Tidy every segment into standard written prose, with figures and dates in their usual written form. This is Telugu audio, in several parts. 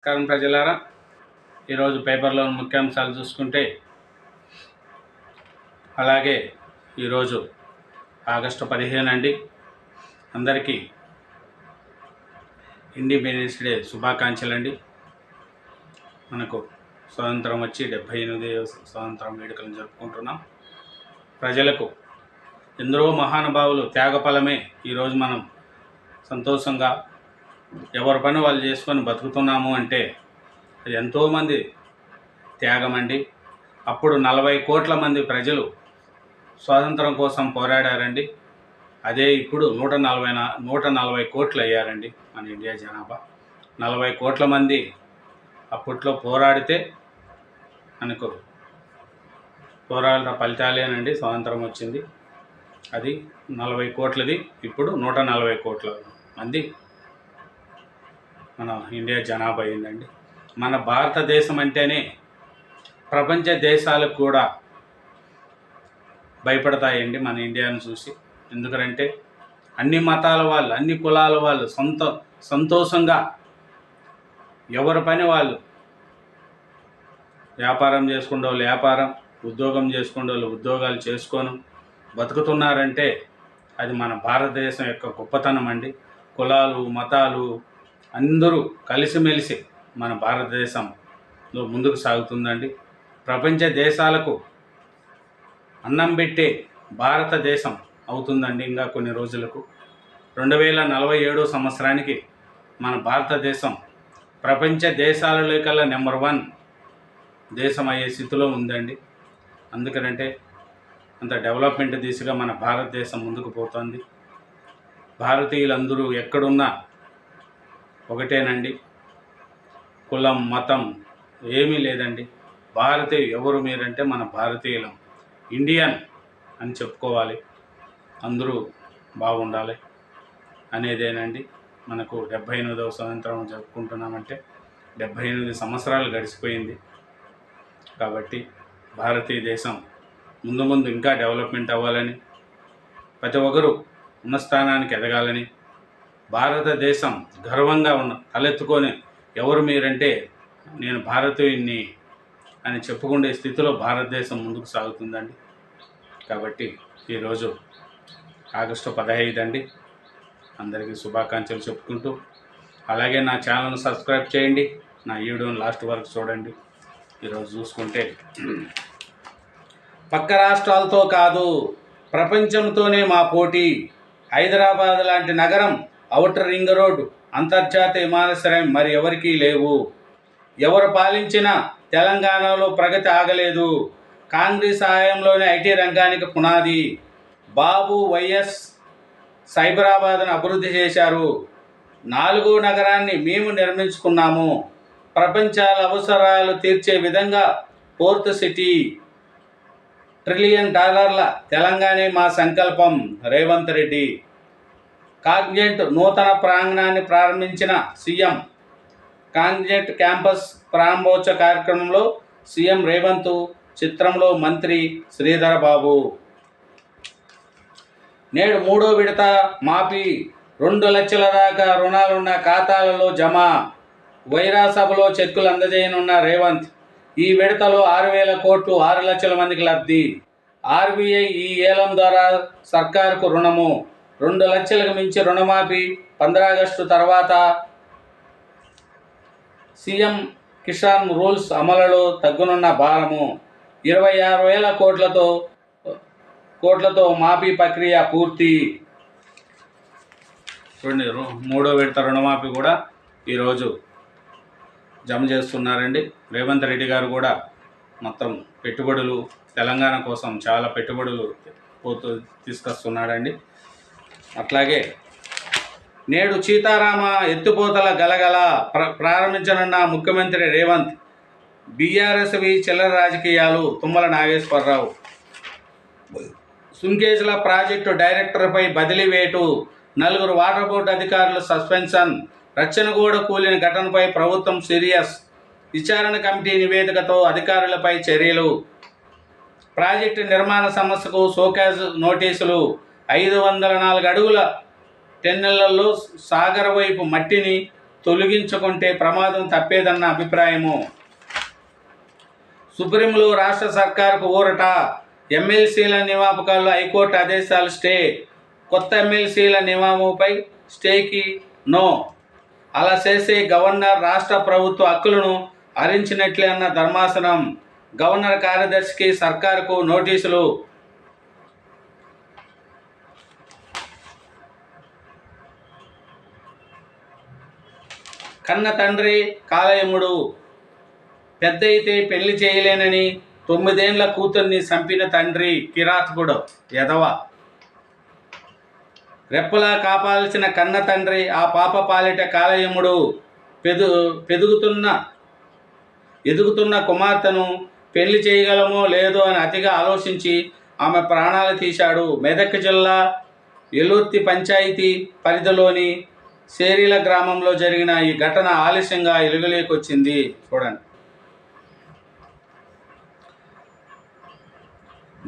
నమస్కారం ప్రజలారా, ఈరోజు పేపర్లోని ముఖ్యాంశాలు చూసుకుంటే, అలాగే ఈరోజు ఆగస్టు 15 అండి. అందరికీ ఇండిపెండెన్స్ డే శుభాకాంక్షలు అండి. మనకు స్వాతంత్రం వచ్చి 78వ స్వాతంత్రం వేడుకలను జరుపుకుంటున్నాం. ప్రజలకు ఎందరో మహానుభావులు త్యాగఫలమే ఈరోజు మనం సంతోషంగా ఎవరి పని వాళ్ళు చేసుకొని బతుకుతున్నాము అంటే అది ఎంతోమంది త్యాగం అండి. అప్పుడు 40 కోట్ల మంది ప్రజలు స్వాతంత్రం కోసం పోరాడారండి. అదే ఇప్పుడు 140 కోట్లు అయ్యారండి మన ఇండియా జనాభా. 40 కోట్ల మంది అప్పట్లో పోరాడితే మనకు పోరాట ఫలితాలేనండి స్వాతంత్రం వచ్చింది. అది 40 కోట్లది, ఇప్పుడు 140 కోట్ల మంది మన ఇండియా జనాభా అయిందండి. మన భారతదేశం అంటేనే ప్రపంచ దేశాలకు కూడా భయపడతాయండి మన ఇండియాను చూసి. ఎందుకంటే అన్ని మతాల వాళ్ళు, అన్ని కులాల వాళ్ళు సంతోషంగా ఎవరి పని వాళ్ళు, వ్యాపారం చేసుకునే వాళ్ళు వ్యాపారం, ఉద్యోగం చేసుకునే వాళ్ళు ఉద్యోగాలు చేసుకొని బతుకుతున్నారంటే అది మన భారతదేశం యొక్క గొప్పతనం అండి. కులాలు మతాలు అందరూ కలిసిమెలిసి మన భారతదేశంలో ముందుకు సాగుతుందండి. ప్రపంచ దేశాలకు అన్నం పెట్టే భారతదేశం అవుతుందండి ఇంకా కొన్ని రోజులకు. 2047 సంవత్సరానికి మన భారతదేశం ప్రపంచ దేశాలలో కల్లా నెంబర్ 1 దేశం అయ్యే స్థితిలో ఉందండి. అందుకనంటే అంత డెవలప్మెంట్ దిశగా మన భారతదేశం ముందుకు పోతుంది. భారతీయులందరూ ఎక్కడున్నా ఒకటేనండి. కులం మతం ఏమీ లేదండి. భారతీయ ఎవరు మీరంటే మన భారతీయులం, ఇండియన్ అని చెప్పుకోవాలి. అందరూ బాగుండాలి అనేదేనండి. మనకు 78వ స్వాతంత్రం జరుపుకుంటున్నామంటే 78 సంవత్సరాలు గడిచిపోయింది. కాబట్టి భారతీయ దేశం ముందు ఇంకా డెవలప్మెంట్ అవ్వాలని, ప్రతి ఒక్కరూ ఉన్న స్థానానికి ఎదగాలని, భారతదేశం గర్వంగా తలెత్తుకొని ఎవరు మీరంటే నేను భారతీయుణ్ణి అని చెప్పుకునే స్థితిలో భారతదేశం ముందుకు సాగుతుందండి. కాబట్టి ఈరోజు ఆగస్టు 15 అండి. అందరికీ శుభాకాంక్షలు చెప్పుకుంటూ, అలాగే నా ఛానల్ను సబ్స్క్రైబ్ చేయండి, నా వీడియోని లాస్ట్ వరకు చూడండి. ఈరోజు చూసుకుంటే పక్క రాష్ట్రాలతో కాదు ప్రపంచంతోనే మా పోటీ. హైదరాబాద్ లాంటి నగరం, ఔటర్ రింగ్ రోడ్, అంతర్జాతీయ విమానాశ్రయం మరి ఎవరికీ లేవు. ఎవరు పాలించినా తెలంగాణలో ప్రగతి ఆగలేదు. కాంగ్రెస్ హయాంలోనే ఐటీ రంగానికి పునాది. బాబు వైఎస్ సైబరాబాద్ను అభివృద్ధి చేశారు. 4వ నగరాన్ని మేము నిర్మించుకున్నాము. ప్రపంచాల అవసరాలు తీర్చే విధంగా 4th సిటీ. $1 ట్రిలియన్ తెలంగాణే మా సంకల్పం. రేవంత్ రెడ్డి. కాగ్నిజెంట్ నూతన ప్రాంగణాన్ని ప్రారంభించిన సీఎం. కాగ్నిజెంట్ క్యాంపస్ ప్రారంభోత్సవ కార్యక్రమంలో సీఎం రేవంత్, చిత్రంలో మంత్రి శ్రీధర్ బాబు. నేడు 3వ విడత మాఫీ. 2 లక్షల దాకా రుణాలున్న ఖాతాలలో జమ. వైరా సభలో చెక్కులు అందజేయనున్న రేవంత్. ఈ విడతలో 6,000 కోట్లు 6 లక్షల మందికి లబ్ధి. ఆర్బీఐ ఈ ఏలం ద్వారా సర్కారుకు రుణము. 2 లక్షలకు మించి రుణమాఫీ. 15 ఆగస్టు తర్వాత సీఎం కిసాన్ రూల్స్ అమలులో తగ్గునున్న భారము. 26,000 కోట్లతో మాఫీ ప్రక్రియ పూర్తి. 3వ విడత రుణమాఫీ కూడా ఈరోజు జమ చేస్తున్నారండి. రేవంత్ రెడ్డి గారు కూడా మొత్తం పెట్టుబడులు తెలంగాణ కోసం చాలా పెట్టుబడులు తీసుకొస్తున్నాడండి. అట్లాగే నేడు సీతారామ ఎత్తిపోతల గలగల ప్రారంభించనున్న ముఖ్యమంత్రి రేవంత్. బీఆర్ఎస్వి చిల్లర రాజకీయాలు. తుమ్మల నాగేశ్వరరావు. సుంకేజ్ల ప్రాజెక్టు డైరెక్టర్పై బదిలీ వేటు. 4 వాటర్ బోర్డు అధికారులు సస్పెన్షన్. రచ్చనగూడ కూలిన ఘటనపై ప్రభుత్వం సీరియస్. విచారణ కమిటీ నివేదికతో అధికారులపై చర్యలు. ప్రాజెక్టు నిర్మాణ సమస్యకు షోకాజ్ నోటీసులు. 504 అడుగుల టెన్నెళ్లలో సాగర్ వైపు మట్టిని తొలగించుకుంటే ప్రమాదం తప్పేదన్న అభిప్రాయము. సుప్రీంలో రాష్ట్ర సర్కారుకు ఊరట. ఎమ్మెల్సీల నియామకాల్లో హైకోర్టు ఆదేశాలు స్టే. కొత్త ఎమ్మెల్సీల నియామకంపై స్టేకి నో. అలా చేసే గవర్నర్ రాష్ట్ర ప్రభుత్వ హక్కులను హరించినట్లే అన్న ధర్మాసనం. గవర్నర్ కార్యదర్శికి సర్కారుకు నోటీసులు. కన్న తండ్రి కాలయముడు. పెద్ద అయితే పెళ్లి చేయలేనని 9 ఏళ్ల కూతుర్ని చంపిన తండ్రి కిరాతకుడు ఎదవ. రెప్పలా కాపాల్సిన కన్న తండ్రి ఆ పాప పాలిట కాలయముడు. ఎదుగుతున్న కుమార్తెను పెళ్లి చేయగలమో లేదో అని అతిగా ఆలోచించి ఆమె ప్రాణాలు తీశాడు. మెదక్ జిల్లా ఎలుర్తి పంచాయతీ పరిధిలోని సేరీల గ్రామంలో జరిగిన ఈ ఘటన ఆలస్యంగా వెలుగులోకి వచ్చింది. చూడండి.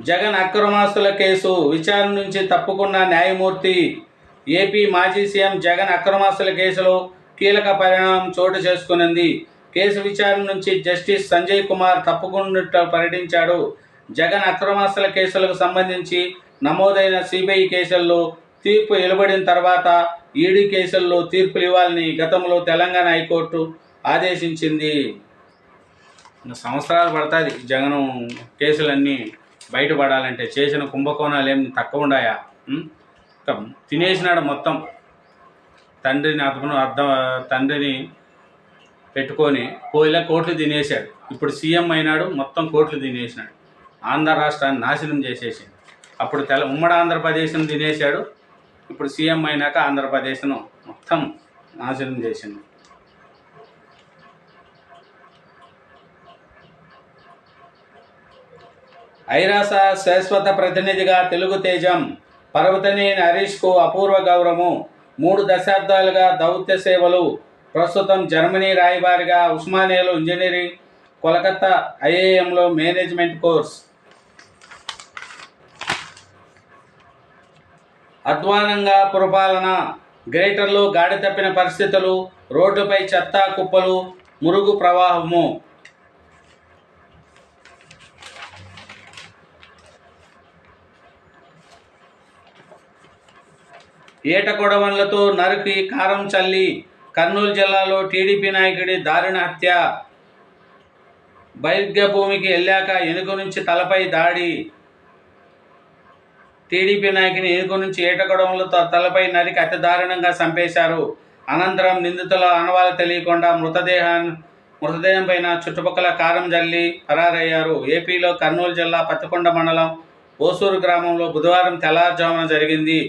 జగన్ అక్రమాస్తుల కేసు విచారణ నుంచి తప్పుకున్న న్యాయమూర్తి. ఏపీ మాజీ సీఎం జగన్ అక్రమాస్తుల కేసులో కీలక పరిణామం చోటు చేసుకున్నది. కేసు విచారణ నుంచి జస్టిస్ సంజయ్ కుమార్ తప్పుకున్నట్టు ప్రకటించాడు. జగన్ అక్రమాస్తుల కేసులకు సంబంధించి నమోదైన సిబిఐ కేసుల్లో తీర్పు వెలువడిన తర్వాత ఈడీ కేసుల్లో తీర్పులు ఇవ్వాలని గతంలో తెలంగాణ హైకోర్టు ఆదేశించింది. సంవత్సరాలు పడుతుంది జగన్ కేసులన్నీ బయటపడాలంటే. చేసిన కుంభకోణాలు ఏం తక్కువ ఉన్నాయా? తినేసినాడు మొత్తం. తండ్రిని పెట్టుకొని కోట్లు తినేశాడు. ఇప్పుడు సీఎం అయినాడు, మొత్తం కోట్లు తినేసినాడు. ఆంధ్ర రాష్ట్రాన్ని నాశనం చేసేసింది. అప్పుడు ఉమ్మడి ఆంధ్రప్రదేశ్ను తినేశాడు. ఇప్పుడు సీఎం అయినాక ఆంధ్రప్రదేశ్ను మొత్తం నాశనం చేసింది. ఐరాస శాశ్వత ప్రతినిధిగా తెలుగు తేజం. పర్వతనేని హరీష్కు అపూర్వ గౌరవం. 3 దశాబ్దాలుగా దౌత్య సేవలు. ప్రస్తుతం జర్మనీ రాయబారిగా, ఉస్మానియాలో ఇంజనీరింగ్, కోలకత్తా ఐఐఎంలో మేనేజ్మెంట్ కోర్స్. అధ్వానంగా పురపాలన. గ్రేటర్లో గాడి తప్పిన పరిస్థితులు. రోడ్డుపై చెత్త కుప్పలు, మురుగు ప్రవాహము. ఏట కొడవళ్లతో నరికి కారం చల్లి. కర్నూలు జిల్లాలో టీడీపీ నాయకుడి దారుణ హత్య. బైర్గ భూమికి వెళ్ళాక ఎనుక నుంచి తలపై దాడి. టీడీపీ నాయకుని ఎనుక నుంచి ఏట కొడవళ్లతో తలపై నరికి అతి దారుణంగా చంపేశారు. అనంతరం నిందితుల ఆనవాలు తెలియకుండా మృతదేహం పైన చుట్టుపక్కల కారం జల్లి పరారయ్యారు. ఏపీలో కర్నూలు జిల్లా పత్తికొండ మండలం ఓసూరు గ్రామంలో బుధవారం తెల్లవారుజామున జరిగింది.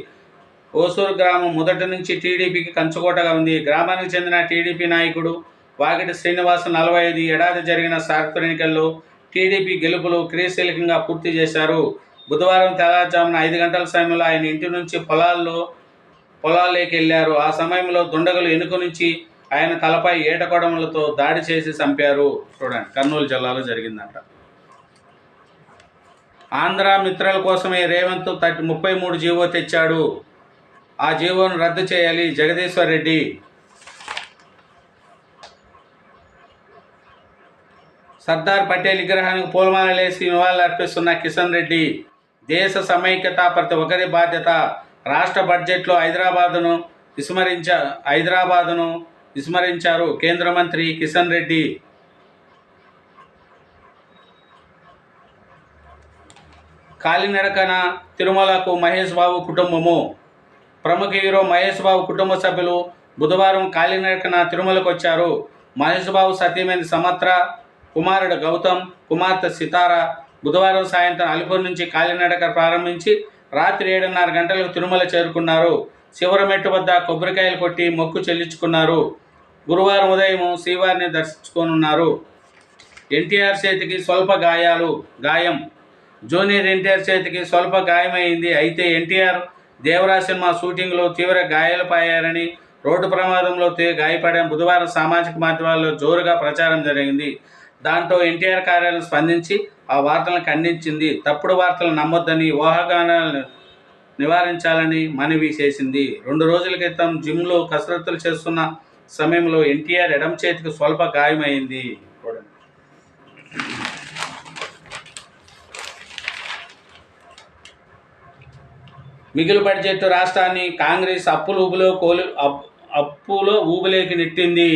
ఓసూరు గ్రామం మొదటి నుంచి టీడీపీకి కంచుకోటగా ఉంది. గ్రామానికి చెందిన టీడీపీ నాయకుడు వాకిటి శ్రీనివాస్ 45 ఏడాది జరిగిన సార్వత్రిక ఎన్నికల్లో టీడీపీ గెలుపులు క్రియాశీలకంగా పూర్తి చేశారు. బుధవారం తెల్లవారుజామున 5 గంటల సమయంలో ఆయన ఇంటి నుంచి పొలాల్లోకి వెళ్లారు. ఆ సమయంలో దుండగులు ఎనుక నుంచి ఆయన తలపై ఏటకొడములతో దాడి చేసి చంపారు. చూడండి, కర్నూలు జిల్లాలో జరిగిందంట. ఆంధ్ర మిత్రుల కోసమే రేవంత్ 33 జీవో తెచ్చాడు. ఆ జీవోను రద్దు చేయాలి. జగదీశ్వర్ రెడ్డి. సర్దార్ పటేల్ విగ్రహానికి పూలమాలలేసి నివాళులర్పిస్తున్న కిషన్ రెడ్డి. దేశ సమైక్యత ప్రతి ఒక్కరి బాధ్యత. రాష్ట్ర బడ్జెట్లో హైదరాబాదును విస్మరించారు కేంద్ర మంత్రి కిషన్ రెడ్డి. కాలినడకన తిరుమలకు మహేష్ బాబు కుటుంబము. ప్రముఖ హీరో మహేష్ బాబు కుటుంబ సభ్యులు బుధవారం కాలినడకన తిరుమలకు వచ్చారు. మహేష్ బాబు సతీమణి సమత్ర, కుమారుడు గౌతమ్, కుమార్తె సితార బుధవారం సాయంత్రం అలిపూర్ నుంచి కాలినడక ప్రారంభించి రాత్రి 7:30 గంటలకు తిరుమల చేరుకున్నారు. చివరి మెట్టు వద్ద కొబ్బరికాయలు కొట్టి మొక్కు చెల్లించుకున్నారు. గురువారం ఉదయం శ్రీవారిని దర్శించుకోనున్నారు. ఎన్టీఆర్ చేతికి స్వల్ప గాయం. జూనియర్ ఎన్టీఆర్ చేతికి స్వల్ప గాయమైంది. అయితే ఎన్టీఆర్ దేవరా సినిమా షూటింగ్లో తీవ్ర గాయాలపయ్యారని, రోడ్డు ప్రమాదంలో గాయపడిన బుధవారం సామాజిక మాధ్యమాల్లో జోరుగా ప్రచారం జరిగింది. దాంతో ఎన్టీఆర్ కార్యాలయం స్పందించి ఆ వార్తలను ఖండించింది. తప్పుడు వార్తలు నమ్మొద్దని, ఊహాగానాలను నివారించాలని మనవి చేసింది. 2 రోజుల క్రితం జిమ్లో కసరత్తులు చేస్తున్న సమయంలో ఎన్టీఆర్ ఎడమ చేతికి స్వల్ప గాయమైంది. మిగులు బడ్జెట్ రాష్ట్రాన్ని కాంగ్రెస్ అప్పులో ఊబిలోకి నెట్టింది.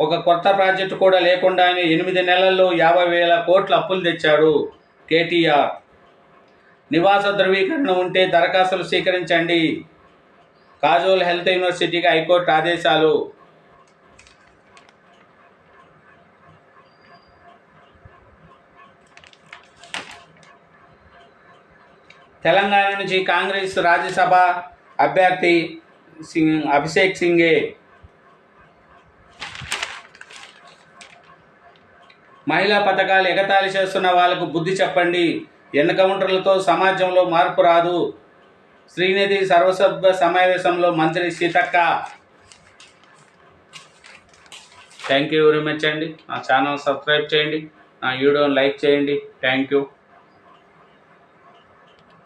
ఒక కొత్త ప్రాజెక్టు కూడా లేకుండానే 8 నెలల్లో 50,000 కోట్ల అప్పులు తెచ్చాడు కేటీఆర్. నివాస ధృవీకరణ ఉంటే దరఖాస్తులు స్వీకరించండి. కాజోల్ హెల్త్ యూనివర్సిటీకి హైకోర్టు ఆదేశాలు. తెలంగాణ నుంచి కాంగ్రెస్ రాజ్యసభ అభ్యర్థి అభిషేక్ సింఘే మహిళా పథకాలు ఎగతాళి చేస్తున్న వాళ్లకు బుద్ధి చెప్పండి. ఎన్కౌంటర్లతో సమాజంలో మార్పు రాదు. శ్రీనిధి సర్వసభ్య సమావేశంలో మంత్రి Seethakka. Thank you very much అండి. నా ఛానల్ సబ్స్క్రైబ్ చేయండి, నా వీడియోని లైక్ చేయండి. Thank you.